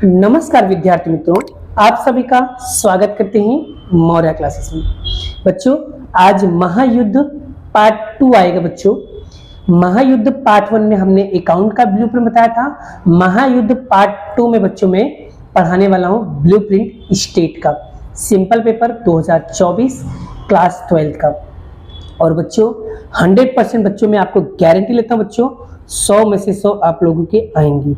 नमस्कार विद्यार्थी मित्रों, आप सभी का स्वागत करते हैं मौर्य क्लासेस में। बच्चों, आज महायुद्ध पार्ट 2 आएगा। बच्चों, महायुद्ध पार्ट 1 में हमने अकाउंट का ब्लूप्रिंट बताया था। महायुद्ध पार्ट 2 में बच्चों मैं पढ़ाने वाला हूं ब्लूप्रिंट स्टेट का, सिंपल पेपर 2024 क्लास 12 का। और बच्चों 100% बच्चों मैं आपको गारंटी लेता हूं बच्चों, 100 में से 100 आप लोगों के आएंगी,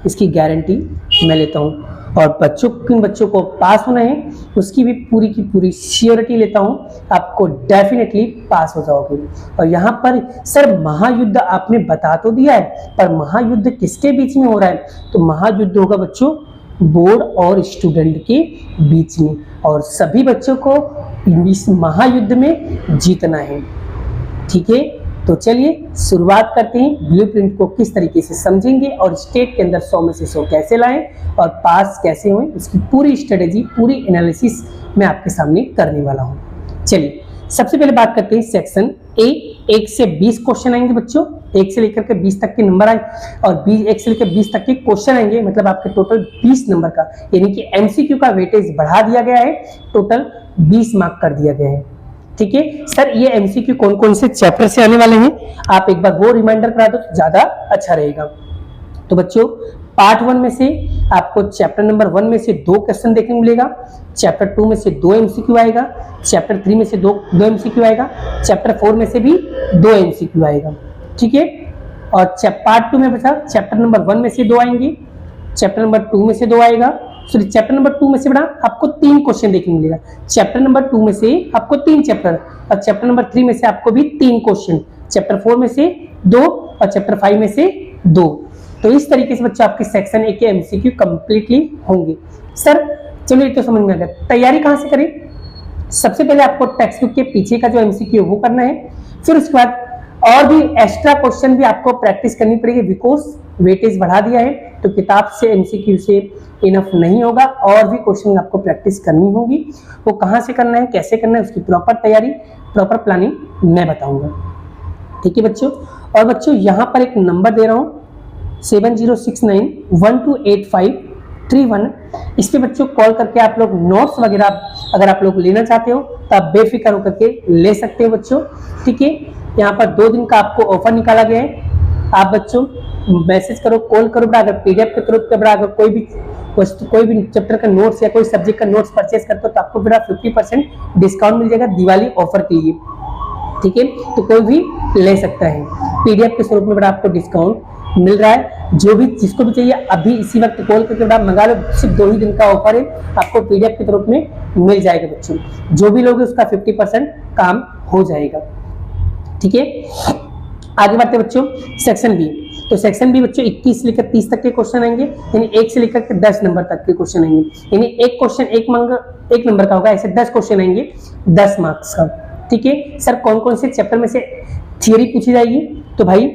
इसकी गारंटी मैं लेता हूं। और बच्चों, किन बच्चों को पास होना है उसकी भी पूरी की पूरी श्योरिटी लेता हूं, आपको डेफिनेटली पास हो जाओगे। और यहाँ पर सर महायुद्ध आपने बता तो दिया है, पर महायुद्ध किसके बीच में हो रहा है? तो महायुद्ध होगा बच्चों बोर्ड और स्टूडेंट के बीच में, और सभी बच्चों को इस महायुद्ध में जीतना है। ठीक है, तो चलिए शुरुआत करते हैं। ब्लूप्रिंट को किस तरीके से समझेंगे और स्टेट के अंदर 100 में से 100 कैसे लाएं और पास कैसे हों, इसकी पूरी स्ट्रेटेजी, पूरी एनालिसिस मैं आपके सामने करने वाला हूं। चलिए सबसे पहले बात करते हैं सेक्शन ए। 1 से 20 क्वेश्चन आएंगे बच्चों, 1 से लेकर के 20 तक के नंबर आए, और 1 से लेकर 20 तक के क्वेश्चन आएंगे, मतलब आपके टोटल 20 नंबर का, यानी कि एमसीक्यू का वेटेज बढ़ा दिया गया है, टोटल 20 मार्क कर दिया गया है। ठीक है सर, ये एमसीक्यू कौन कौन से चैप्टर से आने वाले हैं, आप एक बार वो रिमाइंडर करा दो तो ज्यादा अच्छा रहेगा। तो बच्चों पार्ट 1 में से आपको चैप्टर नंबर 1 में से 2 क्वेश्चन देखने को मिलेगा, चैप्टर 2 में से 2 एमसीक्यू आएगा, चैप्टर 3 में से 2 एमसीक्यू आएगा, चैप्टर 4 में से भी 2 एमसीक्यू आएगा। ठीक है, और पार्ट 2 में बचा चैप्टर नंबर 1 में से 2 आएंगे, चैप्टर नंबर 2 में से 2 आएगा, सॉरी चैप्टर नंबर 2 में से बड़ा आपको 3 क्वेश्चन देखने मिलेगा, चैप्टर नंबर 2 में से आपको 3 चैप्टर, और चैप्टर नंबर 3 में से आपको भी 3 क्वेश्चन, चैप्टर 4 में से 2 और चैप्टर 5 में से 2। तो इस तरीके से बच्चों आपके सेक्शन ए के एमसीक्यू कंप्लीटली होंगे। सर चलो ये तो समझ में आ गया, तैयारी कहां से करें? सबसे पहले आपको टेक्स्ट बुक के पीछे का जो एमसीक्यू वो करना है, फिर उसके बाद और भी एक्स्ट्रा क्वेश्चन भी आपको प्रैक्टिस करनी पड़ेगी, बिकॉज वेटेज बढ़ा दिया है तो किताब से एमसीक्यू से इनफ नहीं होगा, और भी क्वेश्चन आपको प्रैक्टिस करनी होगी। वो कहां से करना है, कैसे करना है, उसकी प्रॉपर तैयारी, प्रॉपर प्लानिंग मैं बताऊंगा। ठीक है बच्चों, और बच्चों यहां पर एक नंबर दे रहा हूं 7069128531, इस पे बच्चों कॉल करके आप लोग नोट्स वगैरह अगर आप लोग लेना चाहते हो तो आप बेफिक्र होकर के ले सकते हो बच्चों। ठीक है, यहाँ पर 2 दिन का आपको ऑफर निकाला गया है, आप बच्चों मैसेज करो, कॉल करो, अगर पीडीएफ के थ्रू के अगर कोई भी वस्तु, कोई भी चैप्टर का नोट्स या कोई सब्जेक्ट का नोट्स परचेस करते हो तो आपको 50% डिस्काउंट मिल जाएगा दिवाली ऑफर के लिए। ठीक है, तो कोई भी ले सकता है, पीडीएफ के स्वरूप में बड़ा आपको डिस्काउंट मिल रहा है। जो भी जिसको भी चाहिए अभी इसी वक्त कॉल करके बड़ा मंगा लो, सिर्फ 2 ही दिन का ऑफर है, आपको पीडीएफ के स्वरूप में मिल जाएगा बच्चों। जो भी लोग उसका 50% काम हो जाएगा। ठीक है, आगे बढ़ते बच्चों सेक्शन बी। तो सेक्शन बी बच्चों 21 से लेकर 30 तक के क्वेश्चन आएंगे, यानी 1 से लेकर के 10 नंबर तक के क्वेश्चन आएंगे, यानी एक क्वेश्चन 1 नंबर का होगा, ऐसे 10 क्वेश्चन आएंगे 10 मार्क्स का। ठीक है सर, कौन कौन से चैप्टर में से थियरी पूछी जाएगी? तो भाई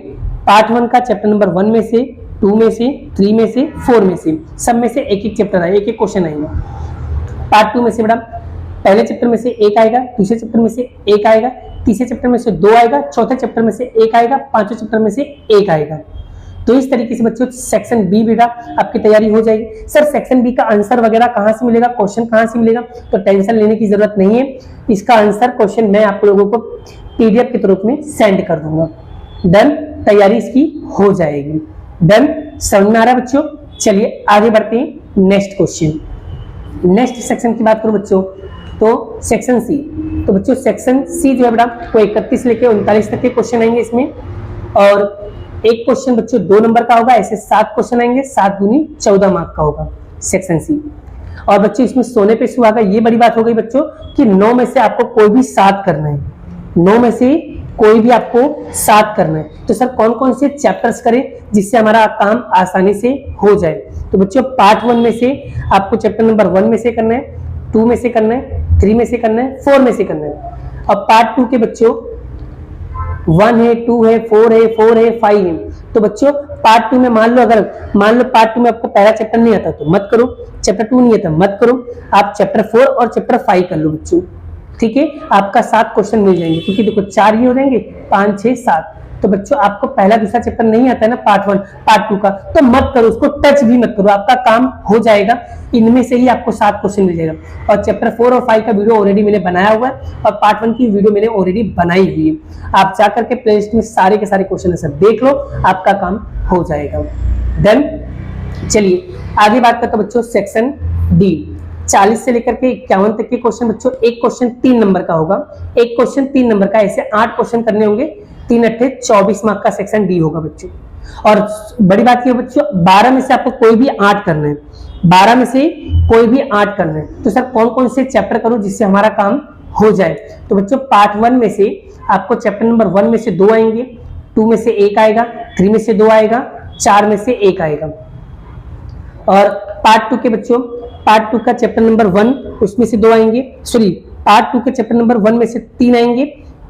पार्ट 1 का चैप्टर नंबर 1 में से, 2 में से, 3 में से, 4 में से, सब में से एक चैप्टर आएगा, एक क्वेश्चन आएगा। पार्ट 2 में से बड़ा पहले चैप्टर में से 1 आएगा, दूसरे चैप्टर में से 1 आएगा, तीसरे चैप्टर में से 2 आएगा, चौथे चैप्टर में से 1 आएगा, पांचवें चैप्टर में से 1 आएगा। तो इस तरीके से बच्चों सेक्शन बी बेटा आपकी तैयारी हो जाएगी। सर सेक्शन बी का आंसर वगैरह कहां से मिलेगा, क्वेश्चन कहां से मिलेगा? तो टेंशन लेने की जरूरत नहीं है, इसका आंसर क्वेश्चन मैं आप लोगों को पीडीएफ के रूप में सेंड कर दूंगा। डन, तैयारी इसकी हो जाएगी। डन, समझ में आ रहा है बच्चों? चलिए आगे बढ़ते हैं नेक्स्ट क्वेश्चन। नेक्स्ट सेक्शन की बात करूं बच्चों तो सेक्शन सी। तो बच्चों सेक्शन सी जो है बेटा वो 31 लेके 39 तक के क्वेश्चन आएंगे इसमें, और एक क्वेश्चन बच्चों 2 नंबर का होगा, ऐसे 7 क्वेश्चन आएंगे, 7 दूनी 14 मार्क का होगा सेक्शन सी। और बच्चों इसमें सोने पे सुहागा, ये बड़ी बात हो गई बच्चों कि 9 में से आपको कोई भी 7 करना है, 9 में से कोई भी आपको 7 करना है। तो सर कौन कौन से चैप्टर्स करें जिससे हमारा काम आसानी से हो जाए? तो बच्चों पार्ट 1 में से आपको चैप्टर नंबर 1 में से करना है, 2 में से करना है, 3 में से करना है, 4 में से करना है। और पार्ट 2 के बच्चों 1 है, 2 है, 4 है, 5 है। तो बच्चों पार्ट 2 में मान लो पार्ट 2 में आपको पहला चैप्टर नहीं आता तो मत करो, चैप्टर 2 नहीं आता मत करो, आप चैप्टर 4 और चैप्टर 5 कर लो बच्चों। ठीक है, आपका 7 क्वेश्चन मिल जाएंगे, क्योंकि देखो 4 ही हो जाएंगे, 5, 6, 7, तो बच्चों आपको पहला दूसरा चैप्टर नहीं आता है ना, पार्ट 1 पार्ट 2 का, तो मत करो, उसको टच भी मत करो, आपका काम हो जाएगा। इनमें से ही आपको 7 क्वेश्चन मिल जाएगा। और चैप्टर 4 और 5 का वीडियो ऑलरेडी मैंने बनाया हुआ है और पार्ट 1 की वीडियो मैंने ऑलरेडी बनाई हुई है। आप जाकर के प्ले लिस्ट में सारे के सारे क्वेश्चन आंसर देख लो, आपका काम हो जाएगा। देन चलिए आगे बात करते हैं बच्चों सेक्शन डी। 40 से लेकर के 51 तक के क्वेश्चन बच्चों, एक क्वेश्चन 3 नंबर का होगा, एक क्वेश्चन 3 नंबर का, ऐसे 8 क्वेश्चन करने होंगे, 3 अट्ठे 24 मार्क का सेक्शन डी होगा बच्चों। और बड़ी बात यह बच्चों 12 में से आपको कोई भी 8 करना है, 12 में से कोई भी 8 करना है। तो सर कौन कौन से चैप्टर करूं जिससे हमारा काम हो जाए? तो बच्चों पार्ट 1 में से आपको चैप्टर नंबर 1 में से 2 आएंगे, 2 में से 1 आएगा, 3 में से 2 आएगा, 4 में से 1 आएगा। और पार्ट 2 के बच्चों, पार्ट 2 का चैप्टर नंबर 1 उसमें से 2 आएंगे, सॉरी पार्ट 2 के चैप्टर नंबर 1 में से 3 आएंगे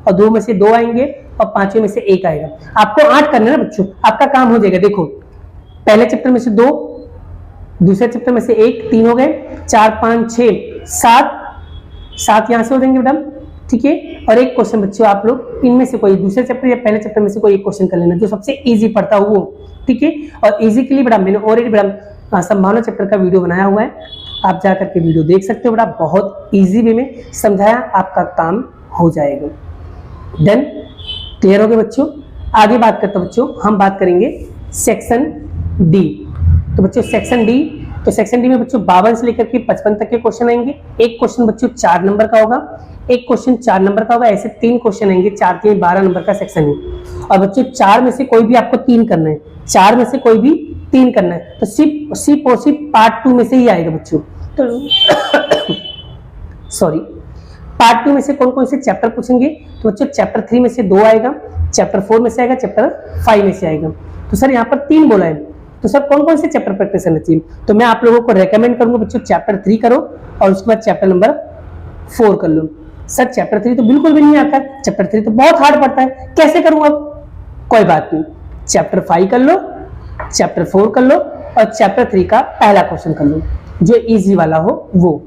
और 2 में से 2 आएंगे और 5वें में से 1 आएगा। आपको 8 करना है ना बच्चों, आपका काम हो जाएगा। देखो पहले चैप्टर में से 2, दूसरे चैप्टर में से 1, 3 हो गए, 4 5 6 7 यहां से हो जाएंगे मैडम, ठीक है। और एक क्वेश्चन बच्चों आप लोग इनमें से कोई दूसरे चैप्टर या पहले चैप्टर में से कोई एक क्वेश्चन कर लेना जो सबसे इजी पड़ता हो वो, ठीक है। और इजी के लिए बड़ा मैंने ऑलरेडी बड़ा संभावना चैप्टर का वीडियो बनाया हुआ है, आप जाकर के वीडियो देख सकते हो, बड़ा बहुत इजी वे में समझाया, आपका काम हो जाएगा। देन क्लियर हो गया बच्चों। आगे बात करते हैं बच्चों, हम बात करेंगे सेक्शन डी। तो बच्चों सेक्शन डी, तो सेक्शन डी में बच्चों 52 से लेकर के 55 तक के क्वेश्चन आएंगे। एक क्वेश्चन बच्चों 4 नंबर का होगा, एक क्वेश्चन 4 नंबर का होगा, ऐसे 3 क्वेश्चन आएंगे, 4 3 12 नंबर का सेक्शन है। और बच्चों 4 में से कोई भी आपको 3 करना है, 4 में से कोई भी 3 करना है, तो सिर्फ और सिर्फ पार्ट 2 में से ही आएगा बच्चों। तो सॉरी पार्ट 2 में से कौन कौन से चैप्टर पूछेंगे? तो बच्चों चैप्टर 3 में से 2 आएगा, चैप्टर 4 में से आएगा, चैप्टर 5 में से आएगा। तो सर यहाँ पर 3 बोला है, तो सर कौन कौन से चैप्टर प्रैक्टिस करना चाहिए? तो मैं आप लोगों को रेकमेंड करूंगा बच्चों चैप्टर 3 करो और उसके बाद चैप्टर नंबर 4 कर लो। सर चैप्टर 3 तो बिल्कुल भी नहीं आता है, चैप्टर 3 तो बहुत हार्ड पड़ता है, कैसे करूं अब? कोई बात नहीं, चैप्टर 5 कर लो, चैप्टर 4 कर लो और चैप्टर 3 का पहला क्वेश्चन कर लो जो इजी वाला हो वो।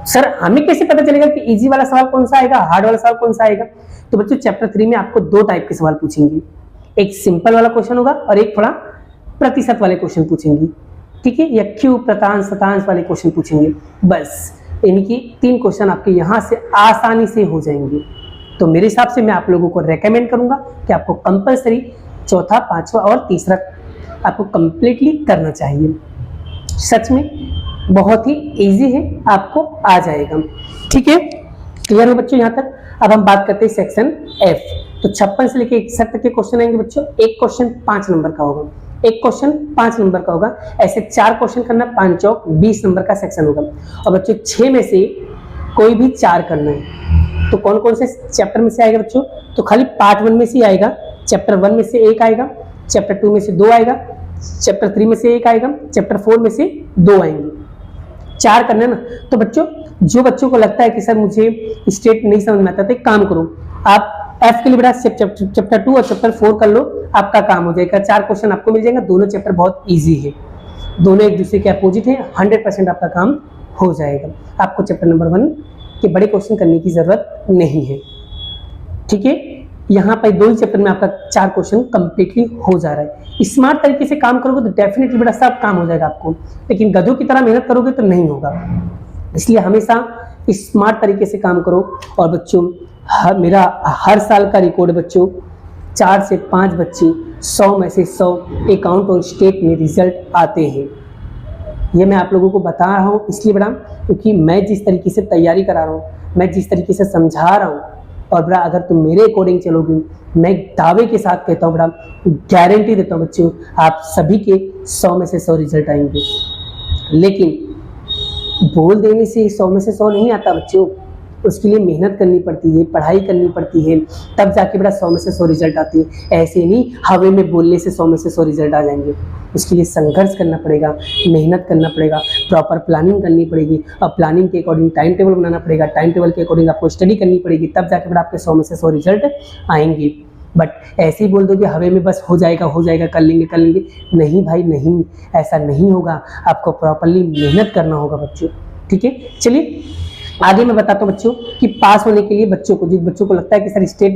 सर हमें कैसे पता चलेगा कि इजी वाला सवाल कौन सा आएगा, हार्ड वाला सवाल कौन सा आएगा? तो बच्चों चैप्टर 3 में आपको 2 टाइप के सवाल पूछेंगे, एक सिंपल वाला क्वेश्चन होगा और एक थोड़ा प्रतिशत वाले क्वेश्चन पूछेंगे, ठीक है, या क्यों प्रतांश शतांश वाले क्वेश्चन पूछेंगे। बस इनकी 3 क्वेश्चन आपके यहाँ से आसानी से हो जाएंगे। तो मेरे हिसाब से मैं आप लोगों को रेकमेंड करूंगा कि आपको कंपलसरी चौथा, पांचवा और तीसरा आपको कंप्लीटली करना चाहिए। सच में बहुत ही इजी है, आपको आ जाएगा, ठीक है। क्लियर हो बच्चों यहाँ तक? अब हम बात करते हैं सेक्शन एफ। तो 56 से लेकर 61 तक के क्वेश्चन आएंगे बच्चों। एक क्वेश्चन 5 नंबर का होगा, एक क्वेश्चन 5 नंबर का होगा, ऐसे 4 क्वेश्चन करना, 5 चौक 20 नंबर का सेक्शन होगा। और बच्चों 6 में से कोई भी 4 करना है। तो कौन कौन से चैप्टर में से आएगा बच्चों? तो खाली पार्ट 1 में से आएगा, चैप्टर 1 में से 1 आएगा, चैप्टर 2 में से 2 आएगा, चैप्टर 3 में से 1 आएगा, चैप्टर 4 में से 2 आएंगे। 4 करना है ना। तो बच्चों जो बच्चों को लगता है कि सर मुझे स्टेट नहीं समझ में आता, तो एक काम करो, आप एफ के लिए बेटा चैप्टर 2 और चैप्टर 4 कर लो, आपका काम हो जाएगा। 4 क्वेश्चन आपको मिल जाएगा, दोनों चैप्टर बहुत इजी है, दोनों एक दूसरे के अपोजिट है, 100% आपका काम हो जाएगा। आपको चैप्टर नंबर 1 के बड़े क्वेश्चन करने की जरूरत नहीं है, ठीक है। यहाँ पर 2 ही चैप्टर में आपका 4 क्वेश्चन कंप्लीटली हो जा रहा है। स्मार्ट तरीके से काम करोगे तो डेफिनेटली बड़ा सब काम हो जाएगा आपको, लेकिन गधों की तरह मेहनत करोगे तो नहीं होगा। इसलिए हमेशा स्मार्ट तरीके से काम करो। और बच्चों मेरा हर साल का रिकॉर्ड बच्चों 4 से 5 बच्चे 100 में से 100 अकाउंट और स्टेट में रिजल्ट आते हैं। ये मैं आप लोगों को बता रहा हूँ इसलिए बड़ा, क्योंकि मैं जिस तरीके से तैयारी करा रहा हूँ, मैं जिस तरीके से समझा रहा हूँ, और बड़ा अगर तुम मेरे अकॉर्डिंग चलोगे, मैं दावे के साथ कहता हूँ, बड़ा गारंटी देता हूँ बच्चों, आप सभी के 100 में से 100 रिजल्ट आएंगे। लेकिन बोल देने से 100 में से 100 नहीं आता बच्चों, उसके लिए मेहनत करनी पड़ती है, पढ़ाई करनी पड़ती है, तब जाके बड़ा 100 में से 100 रिजल्ट आती है। ऐसे नहीं हवा में बोलने से 100 में से 100 रिजल्ट आ जाएंगे। उसके लिए संघर्ष करना पड़ेगा, मेहनत करना पड़ेगा, प्रॉपर प्लानिंग करनी पड़ेगी, और प्लानिंग के अकॉर्डिंग टाइम टेबल बनाना पड़ेगा, टाइम टेबल के अकॉर्डिंग आपको स्टडी करनी पड़ेगी, तब जाके बड़ा आपके 100 में से 100 रिजल्ट आएंगे। बट ऐसे ही बोल दो कि हवे में बस हो जाएगा कर लेंगे, नहीं भाई नहीं, ऐसा नहीं होगा। आपको प्रॉपरली मेहनत करना होगा बच्चों, ठीक है। चलिए आगे मैं बताता हूँ बच्चों कि पास होने के लिए बच्चों को, जिन बच्चों को लगता है कि सर स्टेट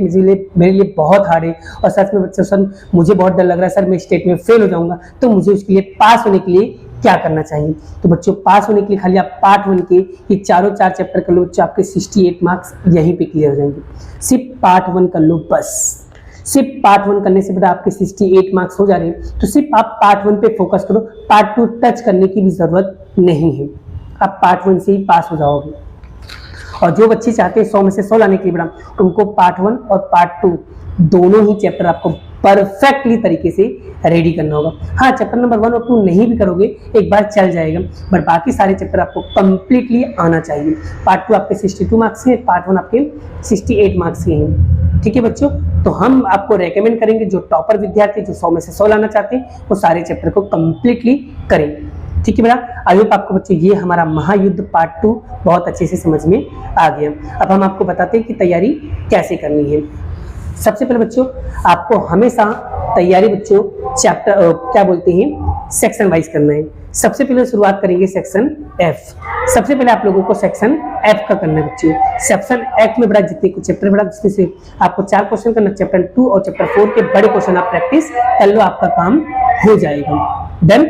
मेरे लिए बहुत हार्ड है और सच में बच्चों सर मुझे बहुत डर लग रहा है, सर मैं स्टेट में फेल हो जाऊंगा, तो मुझे उसके लिए पास होने के लिए क्या करना चाहिए। तो बच्चों पास होने के लिए खाली आप पार्ट 1 के ये चारों 4 चैप्टर कर लो बच्चों, आपके 68 मार्क्स यहीं पे क्लियर हो जाएंगे। सिर्फ पार्ट 1 कर लो बस, सिर्फ पार्ट 1 करने से बेटा आपके 68 मार्क्स हो जा रहे हैं, तो सिर्फ आप पार्ट 1 पे फोकस करो, पार्ट 2 टच करने की भी जरूरत नहीं है, आप पार्ट 1 से ही पास हो जाओगे। और जो बच्चे चाहते हैं 100 में से 100 लाने के लिए बेटा, उनको पार्ट 1 और पार्ट 2 दोनों ही चैप्टर आपको परफेक्टली तरीके से रेडी करना होगा। हाँ, चैप्टर नंबर 1 और 2 नहीं भी करोगे एक बार चल जाएगा, बट बाकी सारे चैप्टर आपको कंप्लीटली आना चाहिए। पार्ट 2 आपके 62 मार्क्स के, पार्ट 1 आपके 68 मार्क्स के हैं। ठीक है बच्चों, तो हम आपको रेकमेंड करेंगे जो टॉपर विद्यार्थी जो 100 में से 100 लाना चाहते हैं वो सारे चैप्टर को कंप्लीटली करें। ठीक है बेटा, आई होप आपको बच्चों ये हमारा महायुद्ध पार्ट 2 बहुत अच्छे से समझ में आ गया। अब हम आपको बताते हैं कि तैयारी कैसे करनी है। सबसे पहले बच्चों आपको हमेशा तैयारी बच्चों चैप्टर क्या बोलते हैं सेक्शन वाइज करना है। सबसे पहले शुरुआत करेंगे सेक्शन एफ। सबसे पहले आप लोगों को सेक्शन एफ का करना है बच्चों। सेक्शन एफ में बड़ा जितने कुछ चैप्टर बड़ा जिसमें से आपको 4 क्वेश्चन करना, चैप्टर 2 और चैप्टर 4 के बड़े क्वेश्चन आप प्रैक्टिस कर लो, आपका काम हो जाएगा। डन।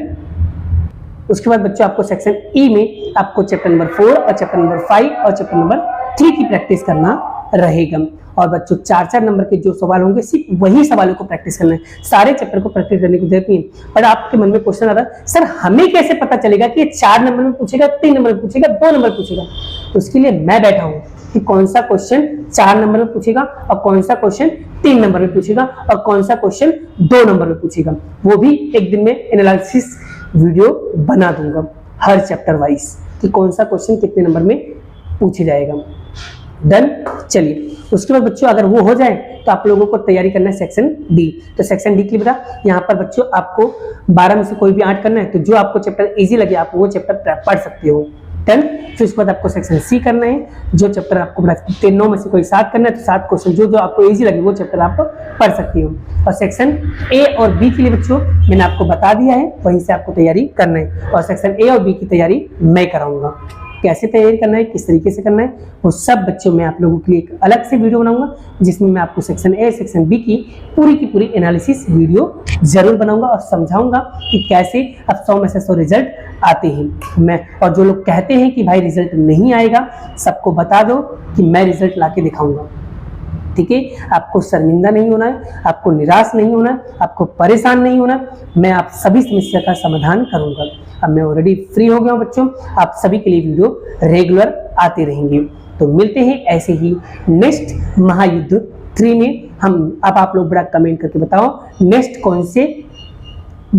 उसके बाद बच्चों आपको सेक्शन ई में आपको चैप्टर नंबर 4 और चैप्टर नंबर 5 और चैप्टर नंबर 3 की प्रैक्टिस करना रहेगा। और बच्चों 4-4 नंबर के जो सवाल होंगे सिर्फ वही सवालों को प्रैक्टिस करना है, सारे चैप्टर को प्रैक्टिस करने की जरूरत नहीं है। पर आपके मन में क्वेश्चन आ रहा है सर हमें कैसे पता चलेगा कि ये 4 नंबर में पूछेगा, 3 नंबर में पूछेगा, 2 नंबर पूछेगा। तो उसके लिए मैं बैठा हूं कि कौन सा क्वेश्चन 4 नंबर में पूछेगा और कौन सा क्वेश्चन 3 नंबर में पूछेगा और कौन सा क्वेश्चन 2 नंबर में पूछेगा, वो भी एक दिन में एनालिसिस वीडियो बना दूंगा हर चैप्टर वाइज कि कौन सा क्वेश्चन कितने नंबर में पूछे जाएगा। डन। चलिए उसके बाद बच्चों अगर वो हो जाए तो आप लोगों को तैयारी करना है सेक्शन डी। तो सेक्शन डी के लिए बेटा यहाँ पर बच्चों आपको 12 में से कोई भी 8 करना है, तो जो आपको चैप्टर इजी लगे आप वो चैप्टर पढ़ सकते हो। डन। फिर उसके बाद आपको सेक्शन सी करना है, जो चैप्टर आपको 9 में से कोई 7 करना है तो 7 क्वेश्चन जो आपको इजी लगे वो चैप्टर आप पढ़ सकते हो। और सेक्शन ए और बी के लिए बच्चों मैंने आपको बता दिया है, वहीं से आपको तैयारी करना है। और सेक्शन ए और बी की तैयारी मैं कराऊंगा, कैसे तैयारी करना है, किस तरीके से करना है, वो सब बच्चों मैं आप लोगों के लिए एक अलग से वीडियो बनाऊंगा जिसमें मैं आपको सेक्शन ए सेक्शन बी की पूरी एनालिसिस वीडियो जरूर बनाऊंगा और समझाऊंगा कि कैसे अब 100 में से 100 रिजल्ट आते हैं। मैं और जो लोग कहते हैं कि भाई रिजल्ट नहीं आएगा, सबको बता दो कि मैं रिजल्ट लाके दिखाऊंगा। ठीक है, आपको शर्मिंदा नहीं होना है, आपको निराश नहीं होना है, आपको परेशान नहीं होना है, मैं आप सभी समस्या का समाधान करूंगा। अब मैं ऑलरेडी फ्री हो गया हूं बच्चों, आप सभी के लिए वीडियो रेगुलर आते रहेंगे। तो मिलते हैं ऐसे ही नेक्स्ट महायुद्ध 3 में। हम अब आप लोग बड़ा कमेंट करके बताओ नेक्स्ट कौन से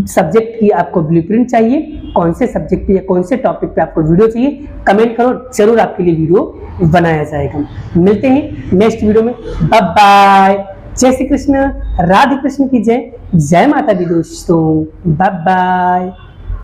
सब्जेक्ट की आपको ब्लूप्रिंट चाहिए, कौन से सब्जेक्ट पे या कौन से टॉपिक पे आपको वीडियो चाहिए, कमेंट करो, जरूर आपके लिए वीडियो बनाया जाएगा। मिलते हैं नेक्स्ट वीडियो में, बाय बाय। जय श्री कृष्ण, राधे कृष्ण की जय, जय माता दी दोस्तों, बाय बाय।